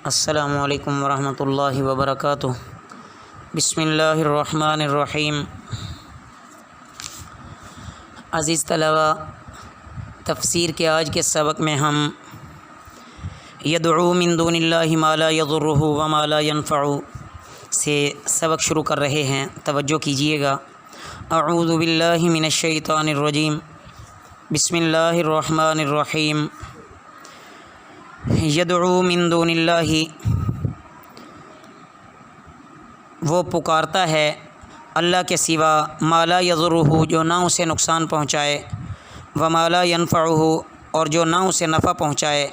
السلام علیکم ورحمۃ اللہ وبرکاتہ۔ بسم اللہ الرحمن الرحیم۔ عزیز طلبہ، تفسیر کے آج کے سبق میں ہم یدعو من دون اللہ ما لا یضرہ وما لا ینفع سے سبق شروع کر رہے ہیں، توجہ کیجیے گا۔ اعوذ باللہ من الشیطان الرجیم، بسم اللہ الرحمن الرحیم۔ یدعو من دون اللہ، وہ پکارتا ہے اللہ کے سوا، ما لا یضرہ، جو نہ اسے نقصان پہنچائے، وما لا ینفعہ، اور جو نہ اسے نفع پہنچائے۔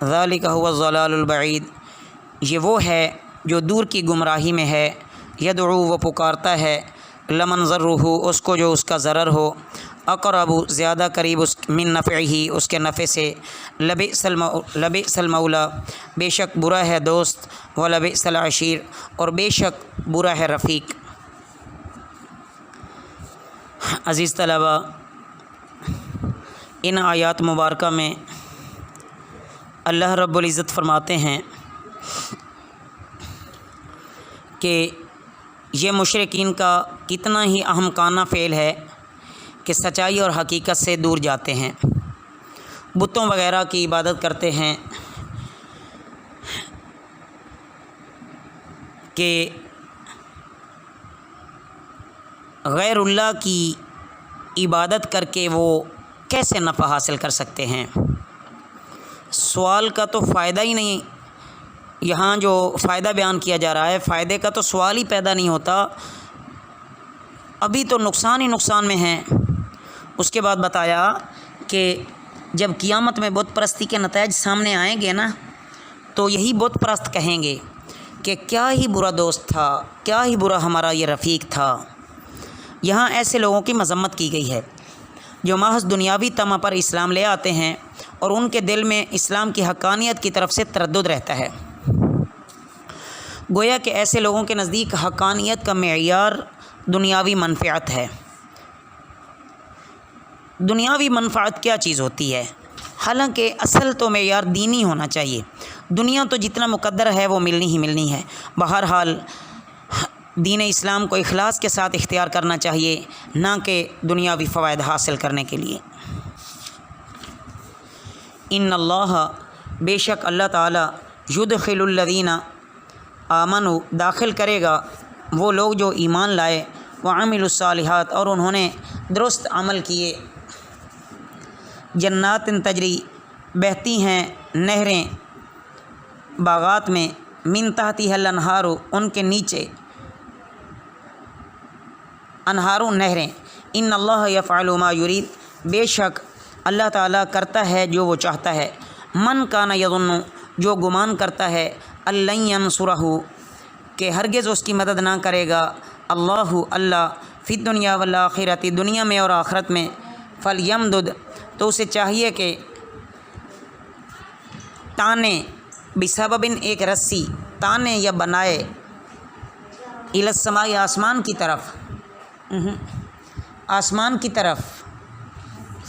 ذالک هو الضلال البعید، یہ وہ ہے جو دور کی گمراہی میں ہے۔ یدعو، وہ پکارتا ہے، لمن ضرہ، اس کو جو اس کا ضرر ہو، اقرب، زیادہ قریب، من نفعہ، اس کے نفع سے، لبئس المولا، بے شک برا ہے دوست، ولبئس العشیر، اور بے شک برا ہے رفیق۔ عزیز طلبہ، ان آیات مبارکہ میں اللہ رب العزت فرماتے ہیں کہ یہ مشرکین کا کتنا ہی احمقانہ فعل ہے کہ سچائی اور حقیقت سے دور جاتے ہیں، بتوں وغیرہ کی عبادت کرتے ہیں کہ غیر اللہ کی عبادت کر کے وہ کیسے نفع حاصل کر سکتے ہیں۔ سوال کا تو فائدہ ہی نہیں، یہاں جو فائدہ بیان کیا جا رہا ہے، فائدے کا تو سوال ہی پیدا نہیں ہوتا، ابھی تو نقصان ہی نقصان میں ہیں۔ اس کے بعد بتایا کہ جب قیامت میں بت پرستی کے نتائج سامنے آئیں گے نا، تو یہی بت پرست کہیں گے کہ کیا ہی برا دوست تھا، کیا ہی برا ہمارا یہ رفیق تھا۔ یہاں ایسے لوگوں کی مذمت کی گئی ہے جو محض دنیاوی طمع پر اسلام لے آتے ہیں اور ان کے دل میں اسلام کی حقانیت کی طرف سے تردد رہتا ہے۔ گویا کہ ایسے لوگوں کے نزدیک حقانیت کا معیار دنیاوی منفعت ہے۔ دنیاوی منفعت کیا چیز ہوتی ہے؟ حالانکہ اصل تو معیار دینی ہونا چاہیے۔ دنیا تو جتنا مقدر ہے وہ ملنی ہی ملنی ہے۔ بہرحال دین اسلام کو اخلاص کے ساتھ اختیار کرنا چاہیے، نہ کہ دنیاوی فوائد حاصل کرنے کے لیے۔ ان اللہ، بے شک اللہ تعالی، یدخل الذین آمنوا، داخل کرے گا وہ لوگ جو ایمان لائے، وعملوا الصالحات، اور انہوں نے درست عمل کیے، جنات تجری، بہتی ہیں نہریں باغات میں، من تحتها الانہار، ان کے نیچے انہاروں نہریں۔ ان اللہ یفعل ما یرید، بے شک اللہ تعالیٰ کرتا ہے جو وہ چاہتا ہے۔ من کان یظن، جو گمان کرتا ہے، لن ینصرہ، کہ ہرگز اس کی مدد نہ کرے گا اللہ، فی الدنیا والآخرۃ، دنیا میں اور آخرت میں، فلیمدد، تو اسے چاہیے کہ تانے، بسبب، ایک رسی تانے یا بنائے، الی السماء، آسمان کی طرف، آسمان کی طرف،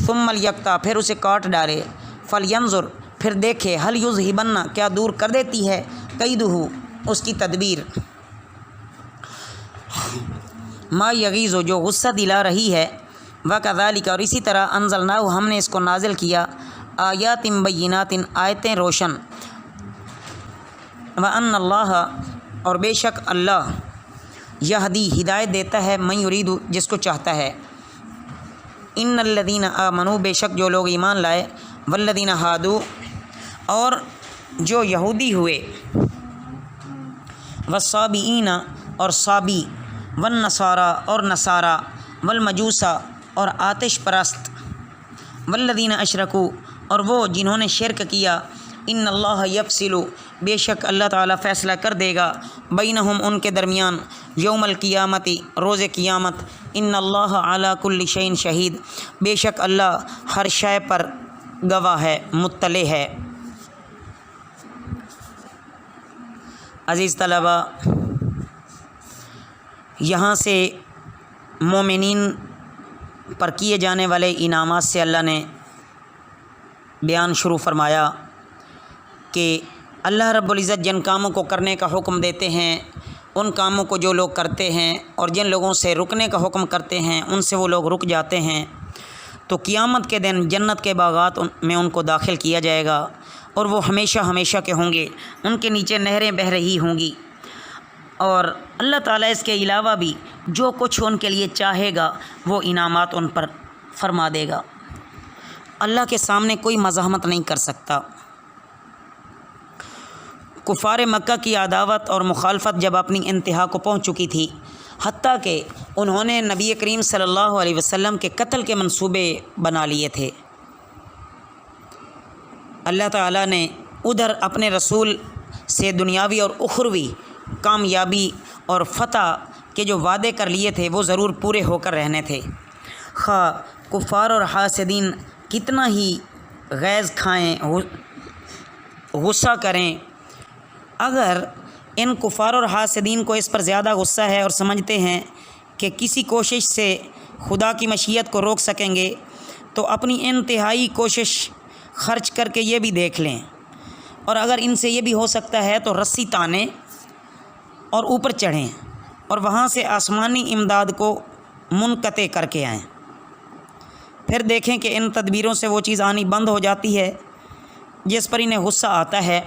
ثم لیقطع، پھر اسے کاٹ ڈالے، فلینظر، پھر دیکھے، هل یذہبن، کیا دور کر دیتی ہے، کیدہ، اس کی تدبیر، ما یغیظ، جو غصہ دلا رہی ہے، وکذالک، اور اسی طرح، انزلناہ، ہم نے اس کو نازل کیا، آیات بینات، آیتیں روشن، وان اللہ، اور بے شک اللہ، یہدی، ہدایت دیتا ہے، من یرید، جس کو چاہتا ہے۔ ان الذین آمنوا، بے شک جو لوگ ایمان لائے، والذین ہادوا، اور جو یہودی ہوئے، والصابئین، اور صابی، والنصارى، اور نصارہ، والمجوس، اور آتش پرست، والذین اشرکوا، اور وہ جنہوں نے شرک کیا، ان اللہ یفصل، بے شک اللہ تعالیٰ فیصلہ کر دے گا، بینہم، ان کے درمیان، یوم القیامت، روز قیامت، ان اللہ علی کل شیء شہید، بے شک اللہ ہر شے پر گواہ ہے، مطلع ہے۔ عزیز طلبہ، یہاں سے مومنین پر کیے جانے والے انعامات سے اللہ نے بیان شروع فرمایا کہ اللہ رب العزت جن کاموں کو کرنے کا حکم دیتے ہیں ان کاموں کو جو لوگ کرتے ہیں اور جن لوگوں سے رکنے کا حکم کرتے ہیں ان سے وہ لوگ رک جاتے ہیں تو قیامت کے دن جنت کے باغات میں ان کو داخل کیا جائے گا اور وہ ہمیشہ ہمیشہ کے ہوں گے، ان کے نیچے نہریں بہہ رہی ہوں گی، اور اللہ تعالیٰ اس کے علاوہ بھی جو کچھ ان کے لیے چاہے گا وہ انعامات ان پر فرما دے گا۔ اللہ کے سامنے کوئی مزاحمت نہیں کر سکتا۔ کفار مکہ کی عداوت اور مخالفت جب اپنی انتہا کو پہنچ چکی تھی، حتیٰ کہ انہوں نے نبی کریم صلی اللہ علیہ وسلم کے قتل کے منصوبے بنا لیے تھے، اللہ تعالیٰ نے ادھر اپنے رسول سے دنیاوی اور اخروی کامیابی اور فتح کے جو وعدے کر لیے تھے وہ ضرور پورے ہو کر رہنے تھے، خواہ کفار اور حاسدین کتنا ہی غیظ کھائیں، غصہ کریں۔ اگر ان کفار اور حاسدین کو اس پر زیادہ غصہ ہے اور سمجھتے ہیں کہ کسی کوشش سے خدا کی مشیت کو روک سکیں گے تو اپنی انتہائی کوشش خرچ کر کے یہ بھی دیکھ لیں، اور اگر ان سے یہ بھی ہو سکتا ہے تو رسی تانیں اور اوپر چڑھیں اور وہاں سے آسمانی امداد کو منقطع کر کے آئیں، پھر دیکھیں کہ ان تدبیروں سے وہ چیز آنی بند ہو جاتی ہے جس پر انہیں غصہ آتا ہے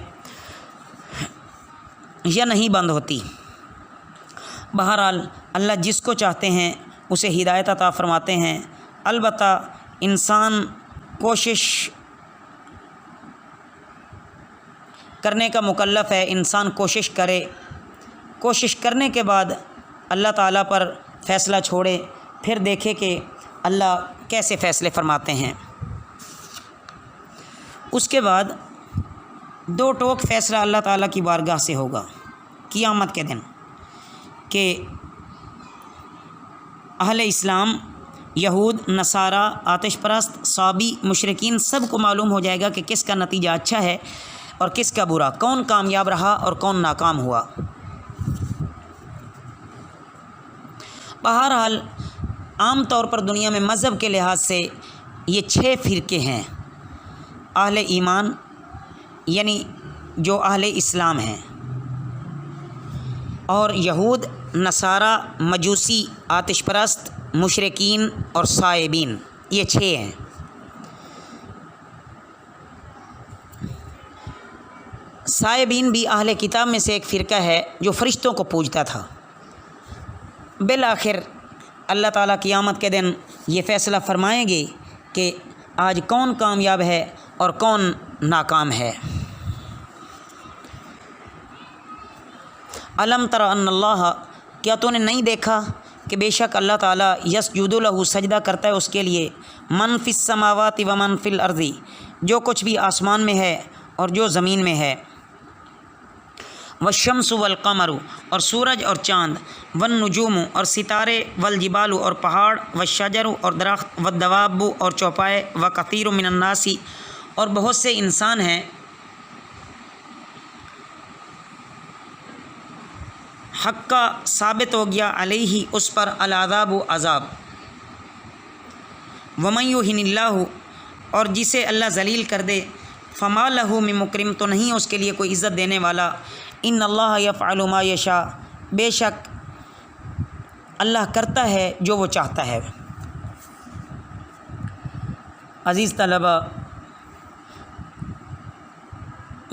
یا نہیں بند ہوتی۔ بہرحال اللہ جس کو چاہتے ہیں اسے ہدایت عطا فرماتے ہیں، البتہ انسان کوشش کرنے کا مکلف ہے، انسان کوشش کرے، کوشش کرنے کے بعد اللہ تعالیٰ پر فیصلہ چھوڑے، پھر دیکھے کہ اللہ کیسے فیصلے فرماتے ہیں۔ اس کے بعد دو ٹوک فیصلہ اللہ تعالیٰ کی بارگاہ سے ہوگا قیامت کے دن کہ اہل اسلام، یہود، نصارہ، آتش پرست، صابی، مشرکین سب کو معلوم ہو جائے گا کہ کس کا نتیجہ اچھا ہے اور کس کا برا، کون کامیاب رہا اور کون ناکام ہوا۔ بہرحال عام طور پر دنیا میں مذہب کے لحاظ سے یہ 6 فرقے ہیں۔ اہل ایمان یعنی جو اہل اسلام ہیں، اور یہود، نصارہ، مجوسی، آتش پرست، مشرکین اور صائبین، یہ 6 ہیں۔ صائبین بھی اہل کتاب میں سے ایک فرقہ ہے جو فرشتوں کو پوجتا تھا۔ بالآخر اللہ تعالیٰ قیامت کے دن یہ فیصلہ فرمائیں گے کہ آج کون کامیاب ہے اور کون ناکام ہے۔ الم تر ان اللہ، کیا تو نے نہیں دیکھا کہ بے شک اللہ تعالیٰ یسجد لہ، سجدہ کرتا ہے اس کے لیے، من فی السماوات و من فی الارض، جو کچھ بھی آسمان میں ہے اور جو زمین میں ہے، والشمس والقمر، اور سورج اور چاند، والنجوم، اور ستارے، والجبال، اور پہاڑ، والشجر، اور درخت، والدواب، اور چوپائے، وکثیر من الناس، اور بہت سے انسان ہیں، حق کا ثابت ہو گیا علیہ، اس پر، العذاب، عذاب، ومن یہن اللہ، اور جسے اللہ ذلیل کر دے، فما لہ من مکرم، تو نہیں اس کے لیے کوئی عزت دینے والا، ان اللہ یفعل ما یشاء، بے شک اللہ کرتا ہے جو وہ چاہتا ہے۔ عزیز طلبہ،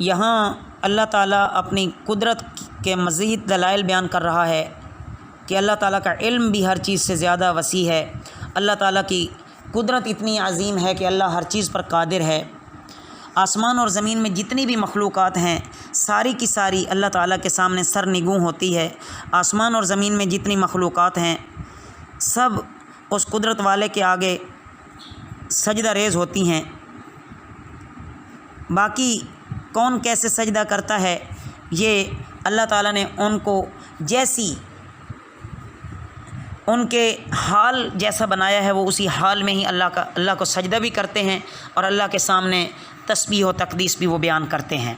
یہاں اللہ تعالیٰ اپنی قدرت کے مزید دلائل بیان کر رہا ہے کہ اللہ تعالیٰ کا علم بھی ہر چیز سے زیادہ وسیع ہے، اللہ تعالیٰ کی قدرت اتنی عظیم ہے کہ اللہ ہر چیز پر قادر ہے۔ آسمان اور زمین میں جتنی بھی مخلوقات ہیں ساری کی ساری اللہ تعالیٰ کے سامنے سر نگوں ہوتی ہے۔ آسمان اور زمین میں جتنی مخلوقات ہیں سب اس قدرت والے کے آگے سجدہ ریز ہوتی ہیں۔ باقی کون کیسے سجدہ کرتا ہے یہ اللہ تعالیٰ نے ان کو جیسی ان کے حال جیسا بنایا ہے وہ اسی حال میں ہی اللہ کو سجدہ بھی کرتے ہیں اور اللہ کے سامنے تسبیح و تقدیس بھی وہ بیان کرتے ہیں۔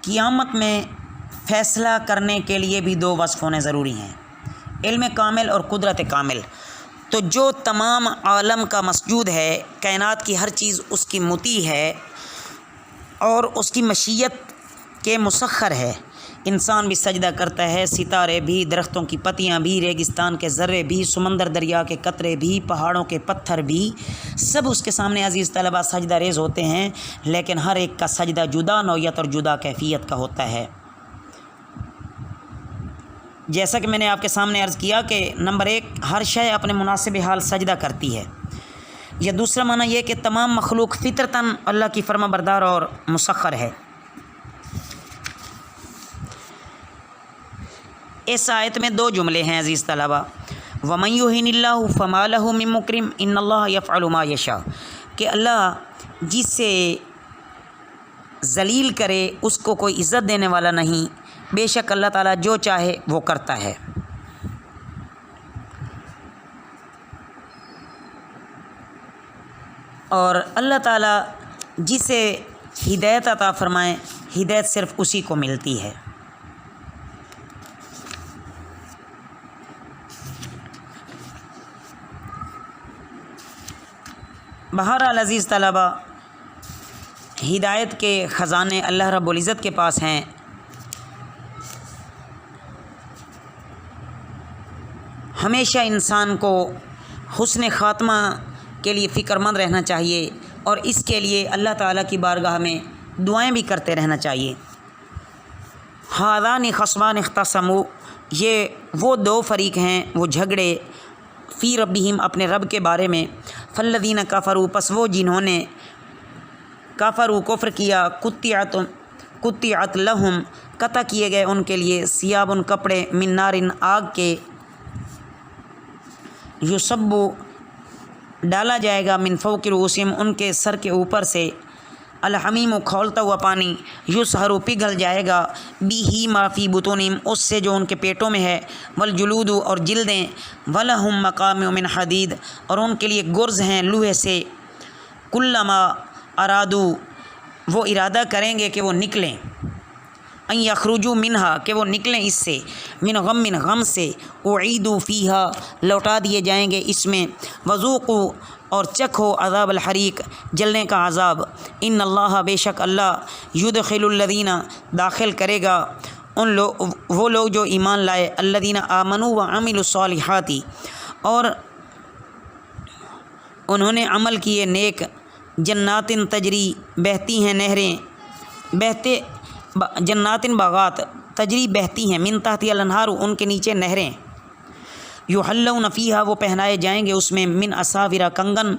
قیامت میں فیصلہ کرنے کے لیے بھی 2 وصف ہونے ضروری ہیں، علم کامل اور قدرت کامل۔ تو جو تمام عالم کا مسجود ہے، کائنات کی ہر چیز اس کی مطیع ہے اور اس کی مشیت کے مسخر ہے۔ انسان بھی سجدہ کرتا ہے، ستارے بھی، درختوں کی پتیاں بھی، ریگستان کے ذرے بھی، سمندر دریا کے قطرے بھی، پہاڑوں کے پتھر بھی، سب اس کے سامنے عزیز طلبہ سجدہ ریز ہوتے ہیں، لیکن ہر ایک کا سجدہ جدا نوعیت اور جدا کیفیت کا ہوتا ہے۔ جیسا کہ میں نے آپ کے سامنے عرض کیا کہ نمبر 1 ہر شے اپنے مناسب حال سجدہ کرتی ہے، یا دوسرا معنی یہ کہ تمام مخلوق فطرتاً اللہ کی فرما بردار اور مسخر ہے۔ اس آیت میں 2 جملے ہیں عزیز طلبہ، وَمَن يُهِنِ اللَّهُ فَمَا لَهُ مِن مُكْرِمٍ إِنَّ اللَّهَ يَفْعَلُ مَا يَشَاءُ، کہ اللہ جسے ذلیل کرے اس کو کوئی عزت دینے والا نہیں، بے شک اللہ تعالیٰ جو چاہے وہ کرتا ہے۔ اور اللہ تعالیٰ جسے ہدایت عطا فرمائے، ہدایت صرف اسی کو ملتی ہے۔ بہرحال عزیز طلبہ، ہدایت کے خزانے اللہ رب العزت کے پاس ہیں۔ ہمیشہ انسان کو حسن خاتمہ کے لیے فکر مند رہنا چاہیے اور اس کے لیے اللہ تعالیٰ کی بارگاہ میں دعائیں بھی کرتے رہنا چاہیے۔ ہذان خصمان اختصموا، یہ وہ 2 فریق ہیں، وہ جھگڑے، فی ربہم اپنے رب کے بارے میں، فالذین کفروا پس وہ جنہوں نے کفروا کفر کیا، قطعت لہم قطع کیے گئے ان کے لیے، ثیاب کپڑے، من نار آگ کے، یصب ڈالا جائے گا، من فوق رؤوسہم ان کے سر کے اوپر سے، الحمیم کھولتا ہوا پانی، یصہر پگھل جائے گا، بہ ما فی بطونہم اس سے جو ان کے پیٹوں میں ہے، والجلود اور جلدیں، ولہم مقامع من حدید اور ان کے لیے گرز ہیں لوہے سے، کلما ارادو وہ ارادہ کریں گے کہ وہ نکلیں، ان یخرجوا منہا کہ وہ نکلیں اس سے، من غم سے، اعیدوا فیہا لوٹا دیے جائیں گے اس میں، وذوقوا اور چکھو عذاب الحریق جلنے کا عذاب، ان اللہ بے شک اللہ، یدخل الذین داخل کرے گا وہ لوگ جو ایمان لائے، الذین آمنوا وعملوا الصالحات اور انہوں نے عمل کیے نیک، جنات تجری بہتی ہیں نہریں، جنات باغات تجری بہتی ہیں، من تحتها الانہار ان کے نیچے نہریں، یحلون فیہا وہ پہنائے جائیں گے اس میں، من اساور کنگن،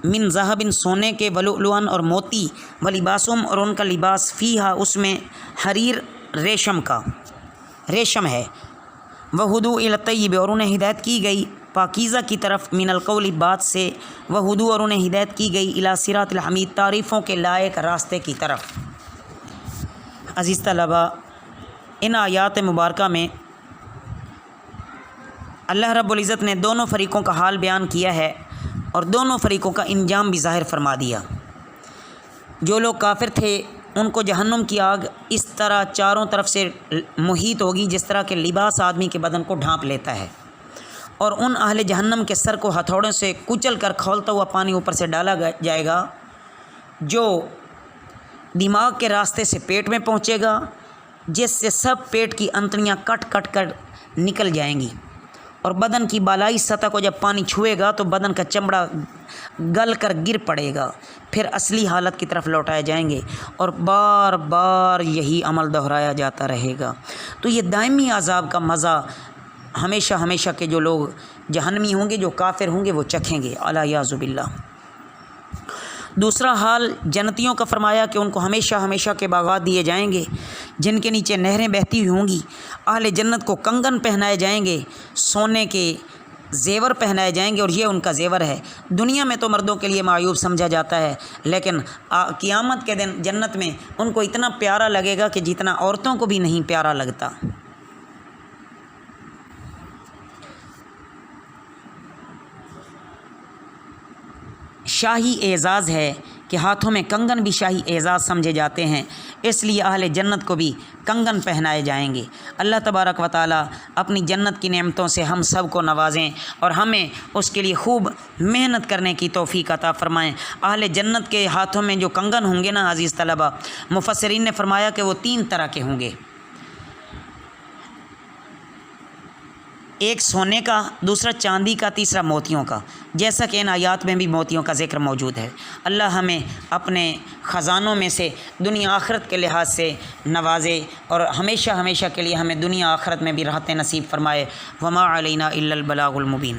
من ذہب سونے کے، ولؤلؤا اور موتی، ولباسہم اور ان کا لباس، فیہا اس میں، حریر ریشم ہے، وہدوا الی الطیب اور انہیں ہدایت کی گئی پاکیزہ کی طرف، من القول بات سے، وہدوا اور انہیں ہدایت کی گئی الی صراط الحمید تعریفوں کے لائق راستے کی طرف۔ عزیز طلبہ، ان آیات مبارکہ میں اللہ رب العزت نے دونوں فریقوں کا حال بیان کیا ہے اور دونوں فریقوں کا انجام بھی ظاہر فرما دیا۔ جو لوگ کافر تھے ان کو جہنم کی آگ اس طرح چاروں طرف سے محیط ہوگی جس طرح کہ لباس آدمی کے بدن کو ڈھانپ لیتا ہے، اور ان اہل جہنم کے سر کو ہتھوڑوں سے کچل کر کھولتا ہوا پانی اوپر سے ڈالا جائے گا، جو دماغ کے راستے سے پیٹ میں پہنچے گا، جس سے سب پیٹ کی انتڑیاں کٹ کٹ کر نکل جائیں گی، اور بدن کی بالائی سطح کو جب پانی چھوئے گا تو بدن کا چمڑا گل کر گر پڑے گا، پھر اصلی حالت کی طرف لوٹائے جائیں گے، اور بار بار یہی عمل دہرایا جاتا رہے گا۔ تو یہ دائمی عذاب کا مزہ ہمیشہ ہمیشہ کے جو لوگ جہنمی ہوں گے، جو کافر ہوں گے، وہ چکھیں گے، الیاذ باللہ۔ دوسرا حال جنتیوں کا فرمایا کہ ان کو ہمیشہ ہمیشہ کے باغات دیے جائیں گے جن کے نیچے نہریں بہتی ہوئی ہوں گی، اہل جنت کو کنگن پہنائے جائیں گے، سونے کے زیور پہنائے جائیں گے، اور یہ ان کا زیور ہے۔ دنیا میں تو مردوں کے لیے معیوب سمجھا جاتا ہے، لیکن قیامت کے دن جنت میں ان کو اتنا پیارا لگے گا کہ جتنا عورتوں کو بھی نہیں پیارا لگتا۔ شاہی اعزاز ہے کہ ہاتھوں میں کنگن بھی شاہی اعزاز سمجھے جاتے ہیں، اس لیے اہل جنت کو بھی کنگن پہنائے جائیں گے۔ اللہ تبارک و تعالیٰ اپنی جنت کی نعمتوں سے ہم سب کو نوازیں اور ہمیں اس کے لیے خوب محنت کرنے کی توفیق عطا فرمائیں۔ اہل جنت کے ہاتھوں میں جو کنگن ہوں گے نا عزیز طلبہ، مفسرین نے فرمایا کہ وہ 3 طرح کے ہوں گے، ایک سونے کا، دوسرا چاندی کا، تیسرا موتیوں کا، جیسا کہ ان آیات میں بھی موتیوں کا ذکر موجود ہے۔ اللہ ہمیں اپنے خزانوں میں سے دنیا آخرت کے لحاظ سے نوازے اور ہمیشہ ہمیشہ کے لیے ہمیں دنیا آخرت میں بھی راحت نصیب فرمائے۔ وما علینا الا البلاغ المبین۔